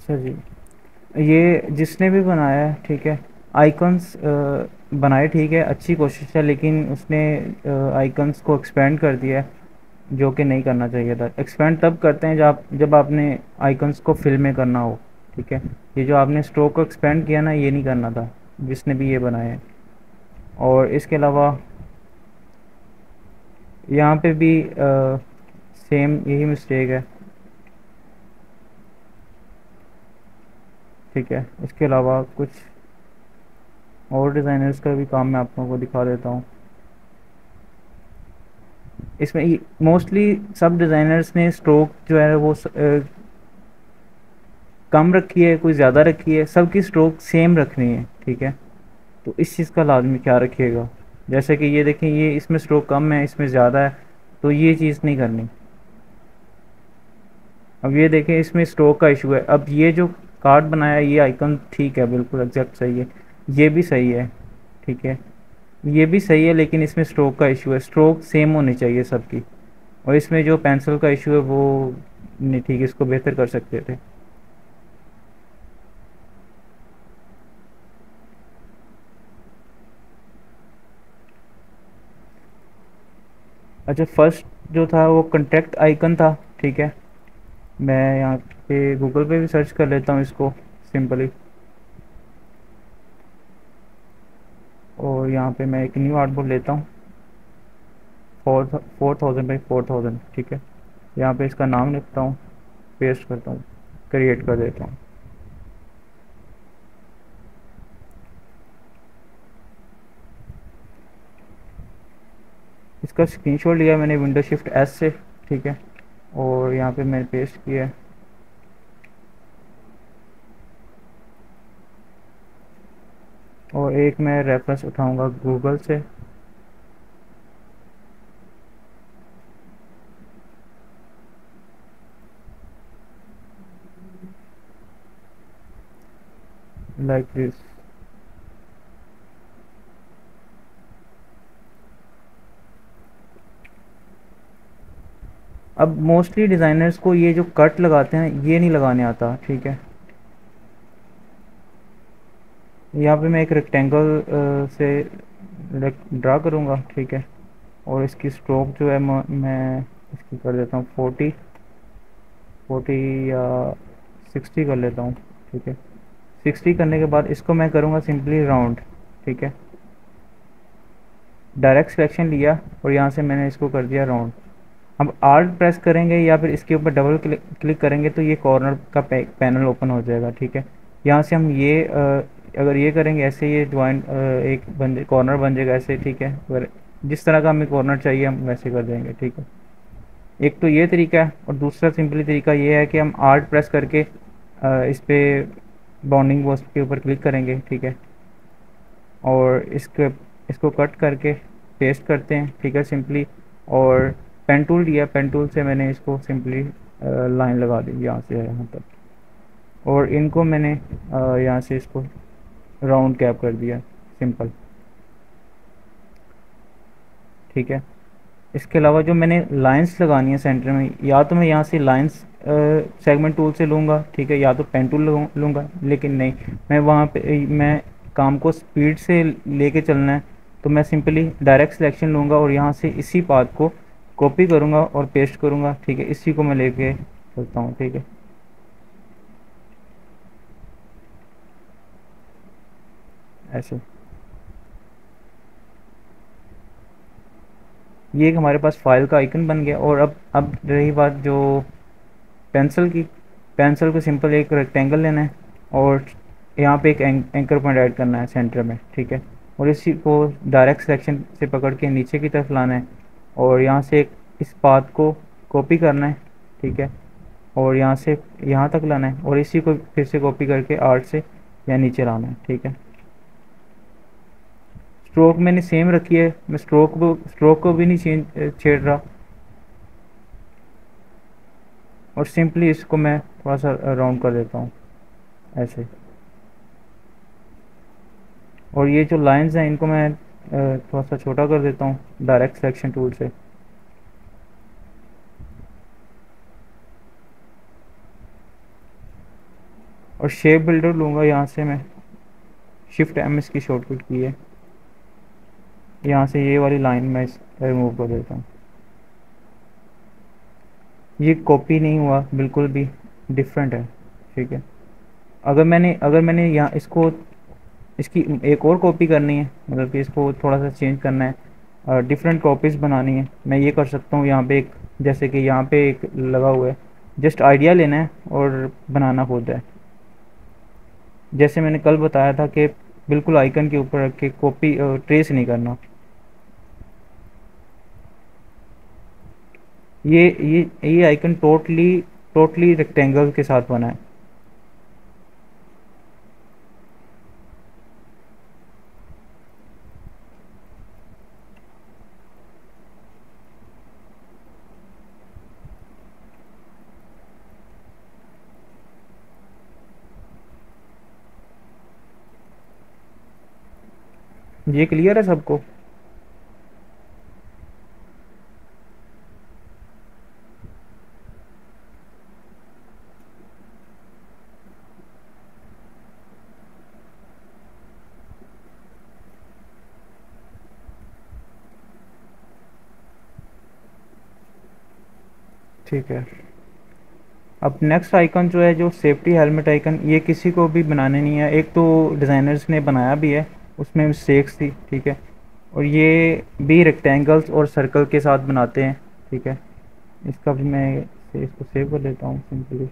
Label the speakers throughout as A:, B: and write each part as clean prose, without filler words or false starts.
A: अच्छा जी। ये जिसने भी बनाया है, ठीक है, आइकन्स बनाए, ठीक है, अच्छी कोशिश है, लेकिन उसने आइकन्स को एक्सपेंड कर दिया है, जो कि नहीं करना चाहिए था। एक्सपेंड तब करते हैं जब आपने आइकन्स को फिल में करना हो, ठीक है। ये जो आपने स्ट्रोक को एक्सपेंड किया ना, ये नहीं करना था, जिसने भी ये बनाए हैं। और इसके अलावा यहाँ पे भी सेम यही मिस्टेक है, ठीक है। इसके अलावा कुछ और डिज़ाइनर्स का भी काम मैं आप लोगों को दिखा देता हूँ। इसमें मोस्टली सब डिज़ाइनर्स ने स्ट्रोक जो है वो कम रखी है, कोई ज़्यादा रखी है, सबकी स्ट्रोक सेम रखनी है, ठीक है। तो इस चीज़ का लाजमी ख्याल रखिएगा। जैसे कि ये देखें, ये इसमें स्ट्रोक कम है, इसमें ज़्यादा है, तो ये चीज़ नहीं करनी। अब ये देखें, इसमें स्ट्रोक का इशू है। अब ये जो कार्ड बनाया है, ये आइकन ठीक है, बिल्कुल एग्जैक्ट सही है। ये भी सही है, ठीक है। ये भी सही है, लेकिन इसमें स्ट्रोक का इशू है। स्ट्रोक सेम होनी चाहिए सबकी। और इसमें जो पेंसिल का इशू है वो नहीं, ठीक है, इसको बेहतर कर सकते थे। अच्छा, फर्स्ट जो था वो कॉन्टैक्ट आइकन था, ठीक है। मैं यहाँ पे गूगल पे भी सर्च कर लेता हूँ इसको सिंपली। और यहाँ पे मैं एक न्यू आर्टबोर्ड लेता हूँ, 4000 बाई 4000, ठीक है। यहाँ पे इसका नाम लिखता हूँ, पेस्ट करता हूँ, क्रिएट कर देता हूँ। इसका स्क्रीनशॉट लिया मैंने विंडो शिफ्ट एस से, ठीक है। और यहाँ पे मैंने पेस्ट किया है। और एक मैं रेफरेंस उठाऊंगा गूगल से। Like this. अब मोस्टली डिज़ाइनर्स को ये जो कट लगाते हैं ये नहीं लगाने आता, ठीक है। यहाँ पे मैं एक रेक्टेंगल से ड्रा करूँगा, ठीक है। और इसकी स्ट्रोक जो है मैं इसकी कर देता हूँ 40 या 60 कर लेता हूँ, ठीक है। 60 करने के बाद इसको मैं करूँगा सिंपली राउंड, ठीक है। डायरेक्ट सिलेक्शन लिया और यहाँ से मैंने इसको कर दिया राउंड। अब आर्ट प्रेस करेंगे या फिर इसके ऊपर डबल क्लिक करेंगे तो ये कॉर्नर का पैनल ओपन हो जाएगा, ठीक है। यहाँ से हम ये अगर ये करेंगे ऐसे, ये ज्वाइंट एक बन कॉर्नर बन जाएगा ऐसे, ठीक है। अगर जिस तरह का हमें कॉर्नर चाहिए हम वैसे कर देंगे, ठीक है। एक तो ये तरीका है, और दूसरा सिंपली तरीका ये है कि हम आर्ट प्रेस करके इस पे बाउंडिंग बॉक्स के ऊपर क्लिक करेंगे, ठीक है। और इसको कट करके पेस्ट करते हैं, ठीक है, सिंपली। और पेन टूल लिया, पेन टूल से मैंने इसको सिंपली लाइन लगा दी यहाँ से यहाँ तक। और इनको मैंने यहाँ से इसको राउंड कैप कर दिया, सिंपल, ठीक है। इसके अलावा जो मैंने लाइंस लगानी है सेंटर में, या तो मैं यहाँ से लाइंस सेगमेंट टूल से लूँगा, ठीक है, या तो पेन टूल लूँगा, लेकिन नहीं, मैं वहाँ पे मैं काम को स्पीड से लेके चलना है, तो मैं सिंपली डायरेक्ट सिलेक्शन लूँगा और यहाँ से इसी पाथ को कॉपी करूँगा और पेस्ट करूँगा, ठीक है। इसी को मैं लेके चलता हूँ, ठीक है, ऐसे। ये एक हमारे पास फाइल का आइकन बन गया। और अब रही बात जो पेंसिल की। पेंसिल को सिंपल एक रेक्टेंगल लेना है और यहाँ पे एक एंकर पॉइंट ऐड करना है सेंटर में, ठीक है। और इसी को डायरेक्ट सिलेक्शन से पकड़ के नीचे की तरफ लाना है और यहाँ से एक इस पाथ को कॉपी करना है, ठीक है। और यहाँ से यहाँ तक लाना है और इसी को फिर से कॉपी करके आर्ट से यहाँ नीचे लाना है, ठीक है। स्ट्रोक मैंने सेम रखी है, मैं स्ट्रोक को भी नहीं छेड़ रहा। और सिंपली इसको मैं थोड़ा सा राउंड कर देता हूँ, ऐसे। और ये जो लाइंस हैं इनको मैं थोड़ा सा छोटा कर देता हूँ डायरेक्ट सिलेक्शन टूल से। और शेप बिल्डर लूँगा, यहाँ से मैं शिफ्ट एम इसकी शॉर्टकट की है, यहाँ से ये वाली लाइन मैं रिमूव कर देता हूँ। ये कॉपी नहीं हुआ, बिल्कुल भी डिफरेंट है, ठीक है। अगर मैंने यहाँ इसको, इसकी एक और कॉपी करनी है, मतलब कि इसको थोड़ा सा चेंज करना है, डिफरेंट कॉपीज़ बनानी है, मैं ये कर सकता हूँ। यहाँ पे एक, जैसे कि यहाँ पे एक लगा हुआ है, जस्ट आइडिया लेना है और बनाना खुद है। जैसे मैंने कल बताया था कि बिल्कुल आइकन के ऊपर रख के कॉपी ट्रेस नहीं करना। ये आइकन टोटली टोटली रेक्टेंगल के साथ बना है। ये क्लियर है सबको? ठीक है। अब नेक्स्ट आइकन जो है, जो सेफ्टी हेलमेट आइकन, ये किसी को भी बनाने नहीं है। एक तो डिज़ाइनर्स ने बनाया भी है, उसमें मिस्टेक्स थी, ठीक है। और ये भी रेक्टेंगल्स और सर्कल के साथ बनाते हैं, ठीक है। इसका भी मैं इसको सेव कर लेता हूँ सिंपली।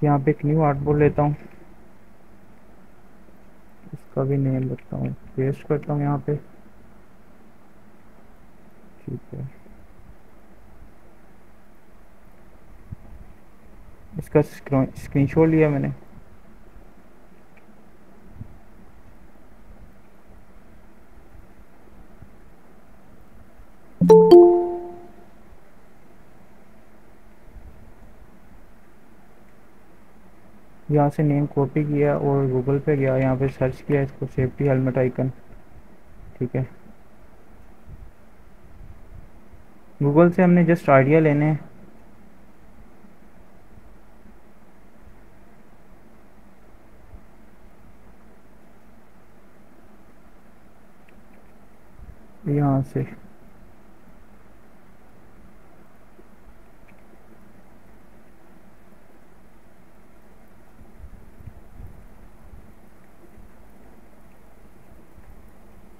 A: यहाँ पे एक न्यू आर्टबोर्ड लेता हूँ, इसका भी नेम रखता हूँ, पेस्ट करता हूँ यहाँ पे, ठीक है। इसका स्क्रीनशॉट लिया मैंने। यहाँ से नेम कॉपी किया और गूगल पे गया, यहाँ पे सर्च किया इसको, सेफ्टी हेलमेट आइकन, ठीक है। गूगल से हमने जस्ट आइडिया लेने हैं। यहाँ से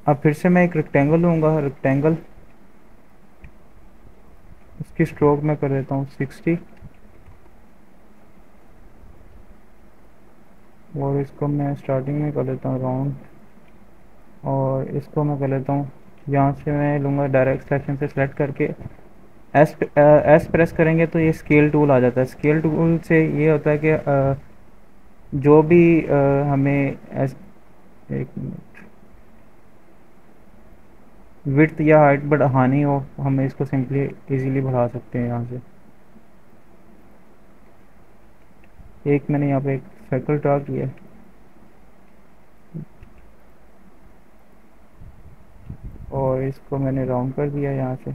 A: अब फिर से मैं एक रेक्टेंगल लूँगा, रेक्टेंगल, इसकी स्ट्रोक में कर देता हूँ 60, और इसको मैं स्टार्टिंग में कर लेता हूँ राउंड, और इसको मैं कर लेता हूँ, यहाँ से मैं लूँगा डायरेक्ट सेलेक्शन से सिलेक्ट करके एस प्रेस करेंगे तो ये स्केल टूल आ जाता है। स्केल टूल से ये होता है कि जो भी हमें एक विड्थ या हाइट बढ़ानी हो, हम इसको सिंपली इजीली बढ़ा सकते हैं यहाँ से। एक मैंने यहाँ पे एक सर्कल ड्रा किया है, और इसको मैंने राउंड कर दिया यहाँ से,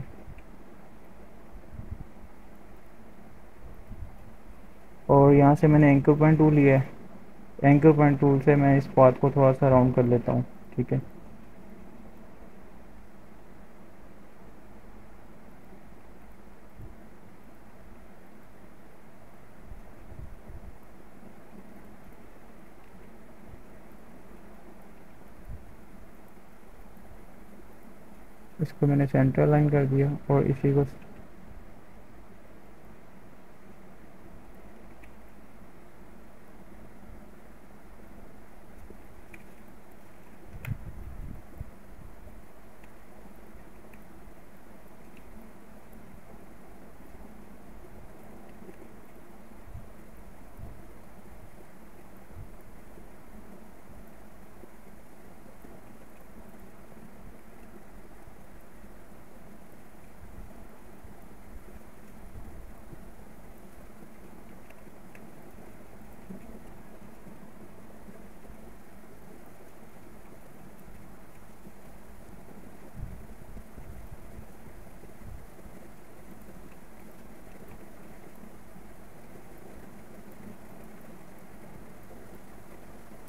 A: और यहाँ से मैंने एंकर पॉइंट टूल लिया है। एंकर पॉइंट टूल से मैं इस पाथ को थोड़ा सा राउंड कर लेता हूँ, ठीक है। इसको मैंने सेंटर लाइन कर दिया, और इसी को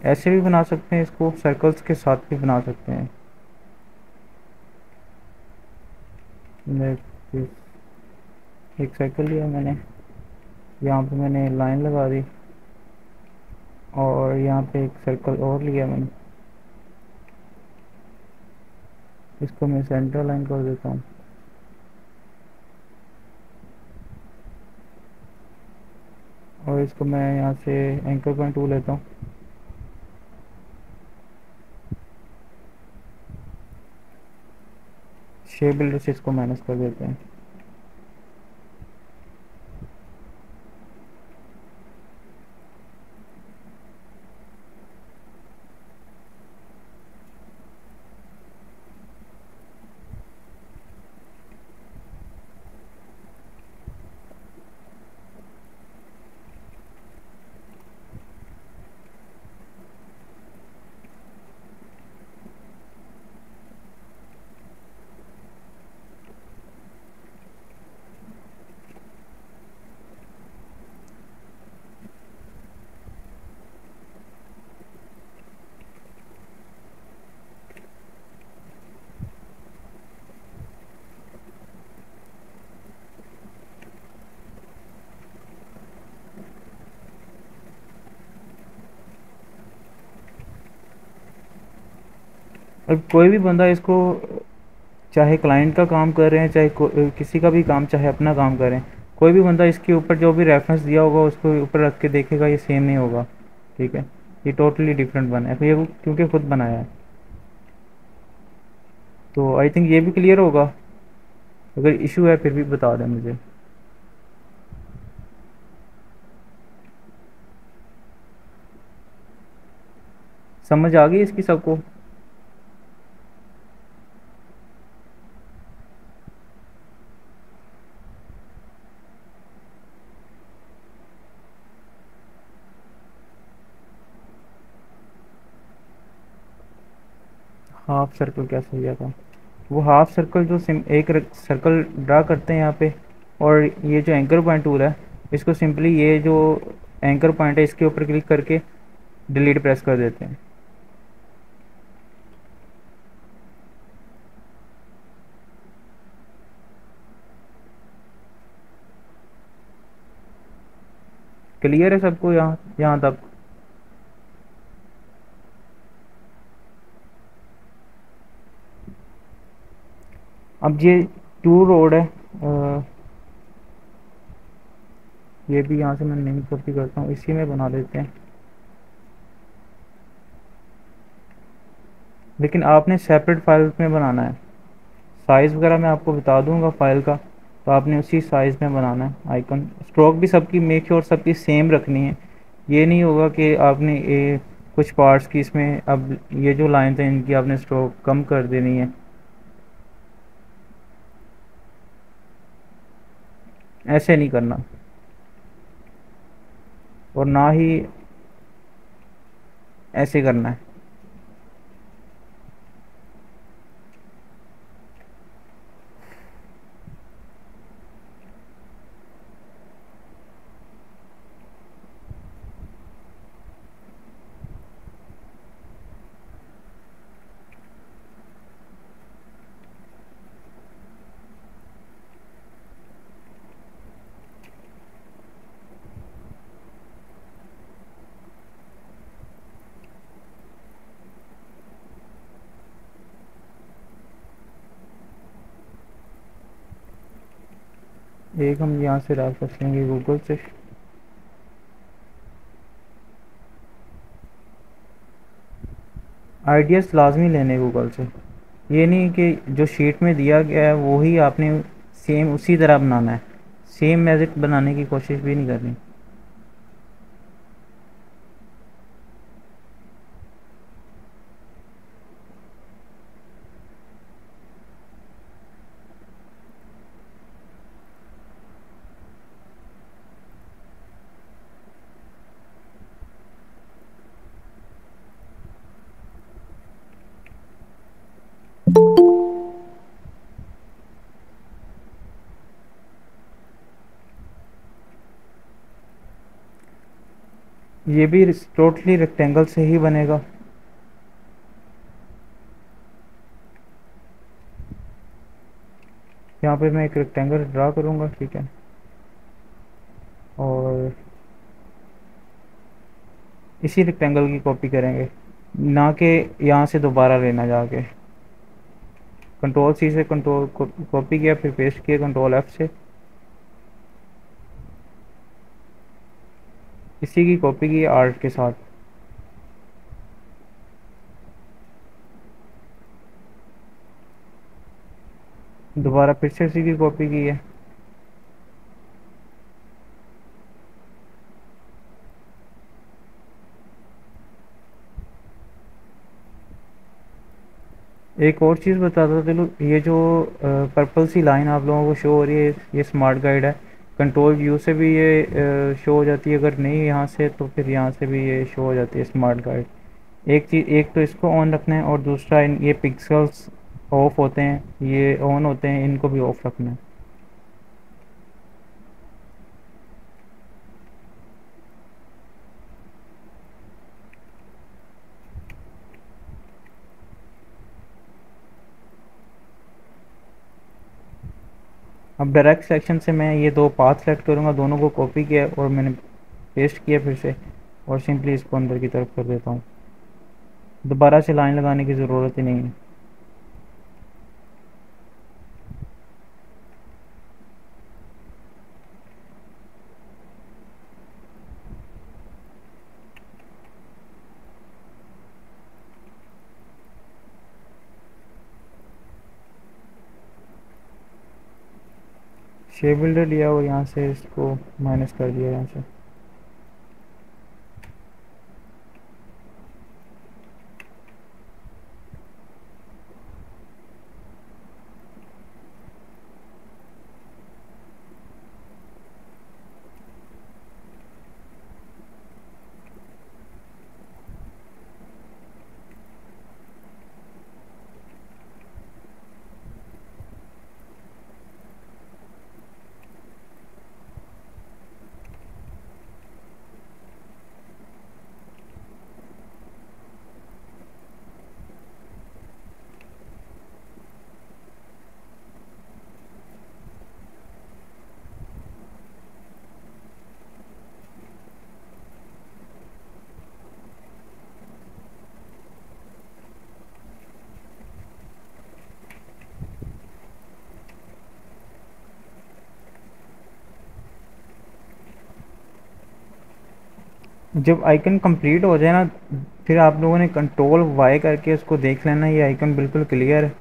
A: ऐसे भी बना सकते हैं, इसको सर्कल्स के साथ भी बना सकते हैं। मैं एक सर्कल लिया मैंने, यहाँ पे मैंने लाइन लगा दी, और यहाँ पे एक सर्कल और लिया मैंने, इसको मैं सेंटर लाइन कर देता हूँ। और इसको मैं यहाँ से एंकर पॉइंट टू लेता हूँ। शेप बिल्डर से इसको माइनस कर देते हैं। अब कोई भी बंदा इसको, चाहे क्लाइंट का काम कर रहे हैं, चाहे किसी का भी काम, चाहे अपना काम करें, कोई भी बंदा इसके ऊपर जो भी रेफरेंस दिया होगा उसको ऊपर रख के देखेगा, ये सेम नहीं होगा। ठीक है, ये टोटली डिफरेंट बना है, तो ये क्योंकि खुद बनाया है। तो आई थिंक ये भी क्लियर होगा। अगर इशू है फिर भी बता दें मुझे। समझ आ गई इसकी सबको? हाफ सर्कल कैसे लिया था? वो हाफ सर्कल जो एक सर्कल ड्रा करते हैं यहाँ पे, और ये जो एंकर पॉइंट टूल है, इसको सिंपली ये जो एंकर पॉइंट है इसके ऊपर क्लिक करके डिलीट प्रेस कर देते हैं। क्लियर है सबको यहाँ यहाँ तक? अब ये टू रोड है, ये भी यहाँ से मैं नहीं कॉपी करता हूँ, इसी में बना देते हैं। लेकिन आपने सेपरेट फाइल में बनाना है। साइज़ वगैरह मैं आपको बता दूंगा फाइल का, तो आपने उसी साइज़ में बनाना है। आइकन स्ट्रोक भी सबकी मेक श्योर सबकी सेम रखनी है। ये नहीं होगा कि आपने ये कुछ पार्ट्स की इसमें, अब ये जो लाइन है इनकी आपने स्ट्रोक कम कर देनी है, ऐसे नहीं करना। और ना ही ऐसे करना है। एक हम यहाँ से रेफरेंस लेंगे गूगल से। आइडियाज़ लाजमी लेने गूगल से। ये नहीं कि जो शीट में दिया गया है वही आपने सेम उसी तरह बनाना है। सेम मैजिक बनाने की कोशिश भी नहीं करनी। ये भी टोटली रेक्टेंगल से ही बनेगा। यहाँ पे मैं एक रेक्टेंगल ड्रा करूँगा, ठीक है, और इसी रेक्टेंगल की कॉपी करेंगे, ना कि यहाँ से दोबारा लेना जाके। कंट्रोल सी से कंट्रोल कॉपी किया, फिर पेस्ट किया कंट्रोल एफ से, इसी की कॉपी की आर्ट के साथ। दोबारा फिर से इसी की कॉपी की है। एक और चीज़ बताता चलो, ये जो पर्पल सी लाइन आप लोगों को शो हो रही है, ये स्मार्ट गाइड है। कंट्रोल यू से भी ये शो हो जाती है, अगर नहीं यहाँ से तो फिर यहाँ से भी ये शो हो जाती है स्मार्ट गाइड। एक चीज़, एक तो इसको ऑन रखना है, और दूसरा ये पिक्सल्स ऑफ होते हैं, ये ऑन होते हैं, इनको भी ऑफ रखना है। अब डायरेक्ट सिलेक्शन से मैं ये दो पाथ सेलेक्ट करूँगा, दोनों को कॉपी किया और मैंने पेस्ट किया फिर से, और सिंपली इसको अंदर की तरफ कर देता हूँ। दोबारा से लाइन लगाने की ज़रूरत ही नहीं है। शेप बिल्डर लिया और यहाँ से इसको माइनस कर दिया यहाँ से। जब आइकन कंप्लीट हो जाए ना, फिर आप लोगों ने कंट्रोल वाई करके उसको देख लेना, ये आइकन बिल्कुल क्लियर है,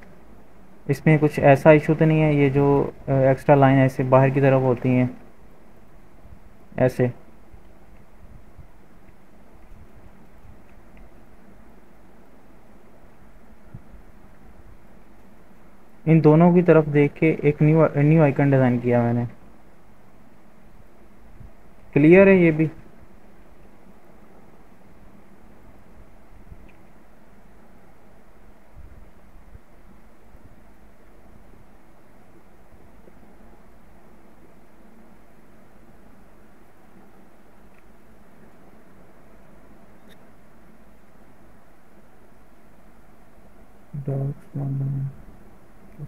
A: इसमें कुछ ऐसा इशू तो नहीं है। ये जो एक्स्ट्रा लाइन ऐसे बाहर की तरफ होती हैं ऐसे, इन दोनों की तरफ देख के एक न्यू न्यू आइकन डिज़ाइन किया मैंने। क्लियर है ये भी।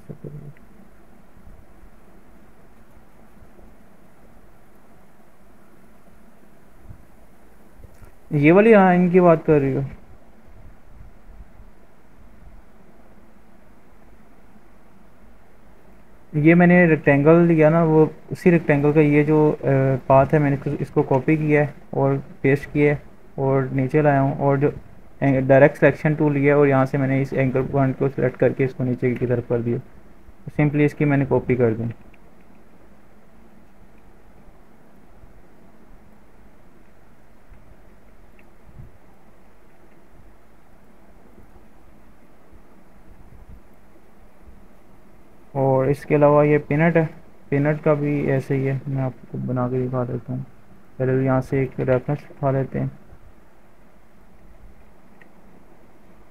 A: कैसे करें? ये वाली, हाँ, इनकी बात कर रही हो। ये मैंने रेक्टेंगल लिया ना, वो उसी रेक्टेंगल का ये जो पाथ है, मैंने इसको कॉपी किया है और पेस्ट किया है और नीचे लाया हूँ, और जो डायरेक्ट सिलेक्शन टूल लिया है और यहाँ से मैंने इस एंकर पॉइंट को सिलेक्ट करके इसको नीचे की तरफ कर दिया। सिंपली इसकी मैंने कॉपी कर दी। और इसके अलावा ये पिनट है, पिनट का भी ऐसे ही है, मैं आपको बना के दिखा देता हूँ। पहले तो यहाँ से एक रेफरेंस उठा लेते हैं।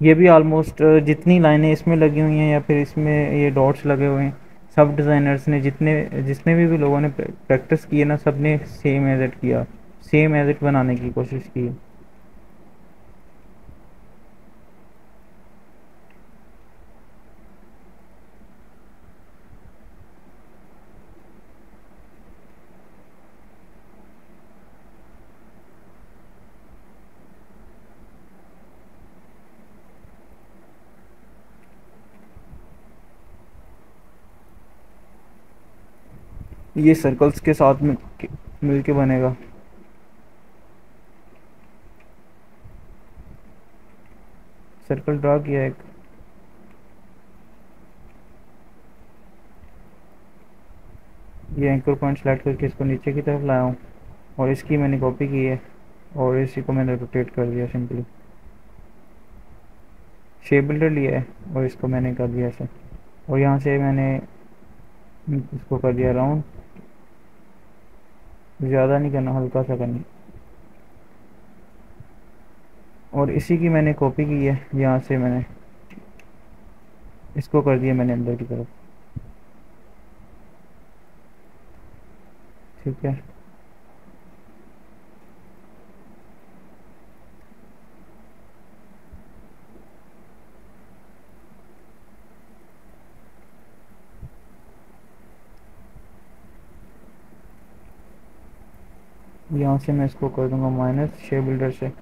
A: ये भी ऑलमोस्ट जितनी लाइनें इसमें लगी हुई हैं या फिर इसमें ये डॉट्स लगे हुए हैं, सब डिज़ाइनर्स ने, जितने जितने भी लोगों ने प्रैक्टिस की है ना, सब ने सेम एज इट किया, सेम एज इट बनाने की कोशिश की है। ये सर्कल्स के साथ में मिल के बनेगा। सर्कल ड्रा किया एक। ये एंकर पॉइंट सेलेक्ट करके इसको नीचे की तरफ लाया हूँ और इसकी मैंने कॉपी की है और इसी को मैंने रोटेट कर दिया सिंपली। शेप बिल्डर लिया है और इसको मैंने कर दिया ऐसे, और यहाँ से मैंने इसको कर दिया राउंड। ज़्यादा नहीं करना, हल्का सा करना। और इसी की मैंने कॉपी की है, यहाँ से मैंने इसको कर दिया मैंने अंदर की तरफ। ठीक है, यहाँ से मैं इसको कर दूंगा माइनस शेप बिल्डर से।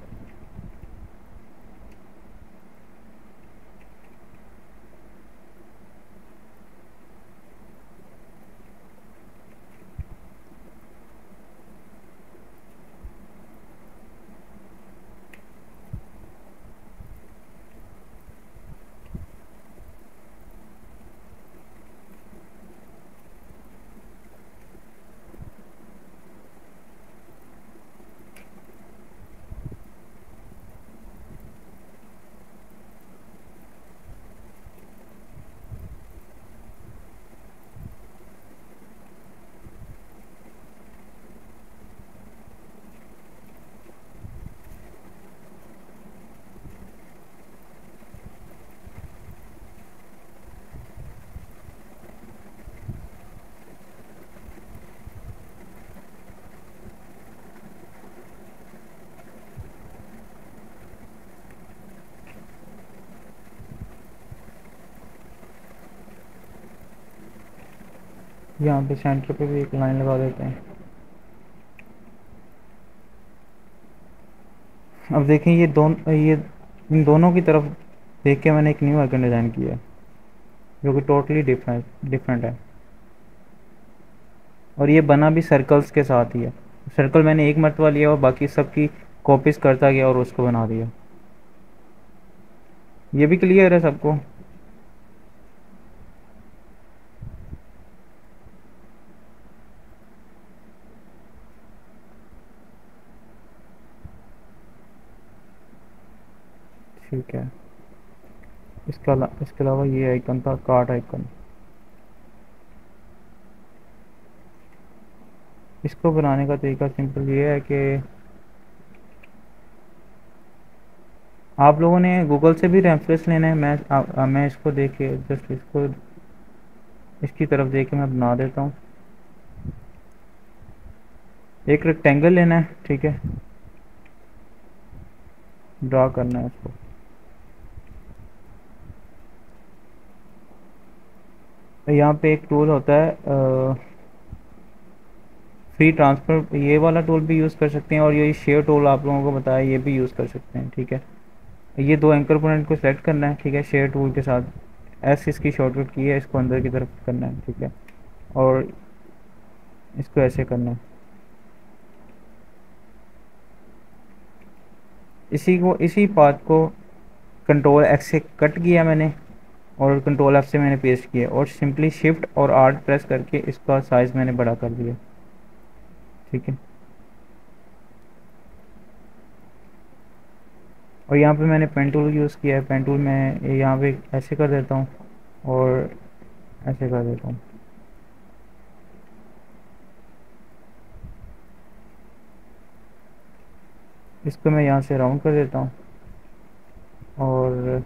A: यहाँ पे सेंटर पे भी एक लाइन लगा देते हैं। अब देखें ये इन दोनों की तरफ देख के मैंने एक न्यू आइकन डिज़ाइन किया है जो कि टोटली डिफरेंट है, और ये बना भी सर्कल्स के साथ ही है। सर्कल मैंने एक मरतबा लिया और बाकी सब की कॉपीज करता गया और उसको बना दिया। ये भी क्लियर है सबको? ठीक है, इसके अलावा ये आइकन था कार्ड आइकन। इसको बनाने का तरीका सिंपल ये है कि आप लोगों ने गूगल से भी रेफरेंस लेना है। मैं इसको देख के जस्ट इसको इसकी तरफ देख के मैं बना देता हूँ। एक रेक्टेंगल लेना है, ठीक है, ड्रा करना है इसको। यहाँ पे एक टूल होता है फ्री ट्रांसफर, ये वाला टूल भी यूज़ कर सकते हैं, और ये शेयर टूल आप लोगों को बताया ये भी यूज़ कर सकते हैं। ठीक है, ये दो एंकर पॉइंट को सेलेक्ट करना है, ठीक है, शेयर टूल के साथ। एस इसकी शॉर्टकट की है, इसको अंदर की तरफ करना है, ठीक है, और इसको ऐसे करना है। इसी पाथ को कंट्रोल एक्स से कट किया मैंने और कंट्रोल एफ से मैंने पेस्ट किया, और सिंपली शिफ्ट और आर्ट प्रेस करके इसका साइज़ मैंने बड़ा कर दिया। ठीक है, और यहाँ पे मैंने पेन टूल यूज़ किया है। पेन टूल मैं यहाँ पे ऐसे कर देता हूँ और ऐसे कर देता हूँ। इसको मैं यहाँ से राउंड कर देता हूँ और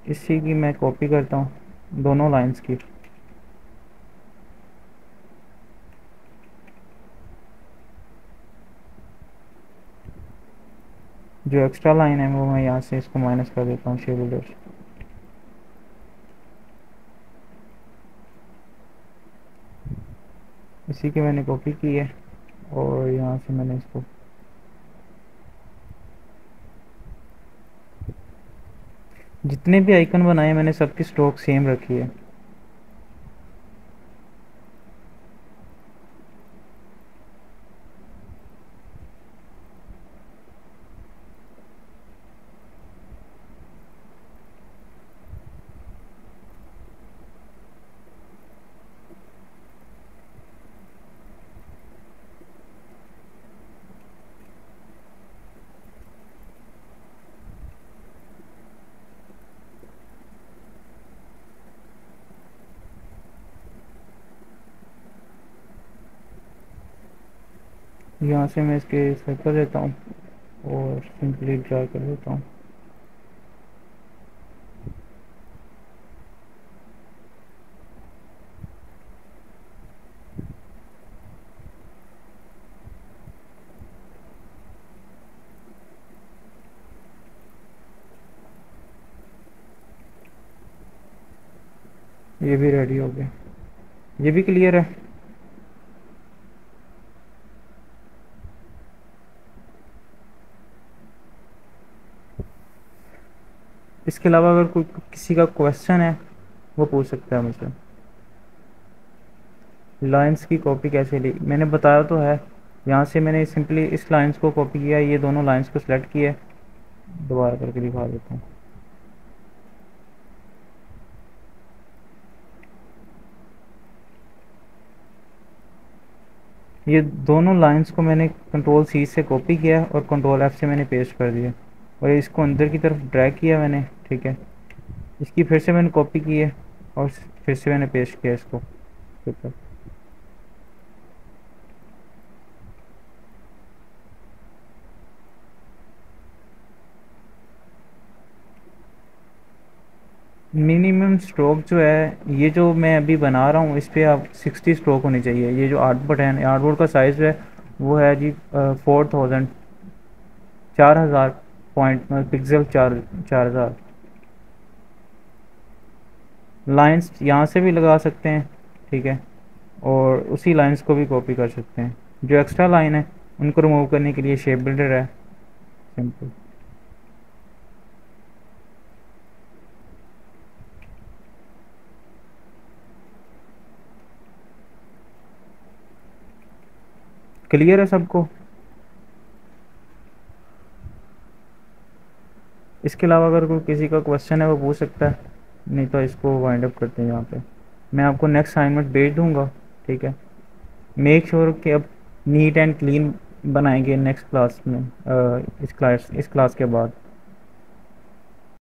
A: इसी की मैं कॉपी करता हूँ दोनों लाइंस की। जो एक्स्ट्रा लाइन है वो मैं यहाँ से इसको माइनस कर देता हूँ शेप बिल्डर। इसी की मैंने कॉपी की है और यहाँ से मैंने इसको जितने भी आइकन बनाए मैंने सबकी स्ट्रोक सेम रखी है। यहाँ से मैं इसके सेट कर देता हूँ और सिंपली ड्रा कर देता हूँ। ये भी रेडी हो गया, ये भी क्लियर है। इसके अलावा अगर कोई किसी का क्वेश्चन है वो पूछ सकता है मुझसे। लाइंस की कॉपी कैसे ली मैंने बताया तो है। यहाँ से मैंने सिंपली इस लाइंस को कॉपी किया, ये दोनों लाइंस को सिलेक्ट किया। दोबारा करके दिखा देता हूँ। ये दोनों लाइंस को मैंने कंट्रोल सी से कॉपी किया और कंट्रोल एफ से मैंने पेस्ट कर दिया और इसको अंदर की तरफ ड्रैग किया मैंने, ठीक है। इसकी फिर से मैंने कॉपी की है और फिर से मैंने पेस्ट किया इसको ऊपर। मिनिमम स्ट्रोक जो है ये जो मैं अभी बना रहा हूँ इस पर आप 60 स्ट्रोक होनी चाहिए। ये जो आर्टबोर्ड है, आर्टबोर्ड का साइज़ है वो है जी 4000 4000 पॉइंट पिक्सल, 4000। लाइंस यहाँ से भी लगा सकते हैं, ठीक है, और उसी लाइंस को भी कॉपी कर सकते हैं। जो एक्स्ट्रा लाइन है उनको रिमूव करने के लिए शेप बिल्डर है, सिंपल। क्लियर है सबको? इसके अलावा अगर कोई किसी का क्वेश्चन है वो पूछ सकता है, नहीं तो इसको वाइंड अप करते हैं यहाँ पे। मैं आपको नेक्स्ट असाइनमेंट भेज दूंगा, ठीक है। मेक श्योर कि अब नीट एंड क्लीन बनाएंगे नेक्स्ट क्लास में, इस क्लास के बाद।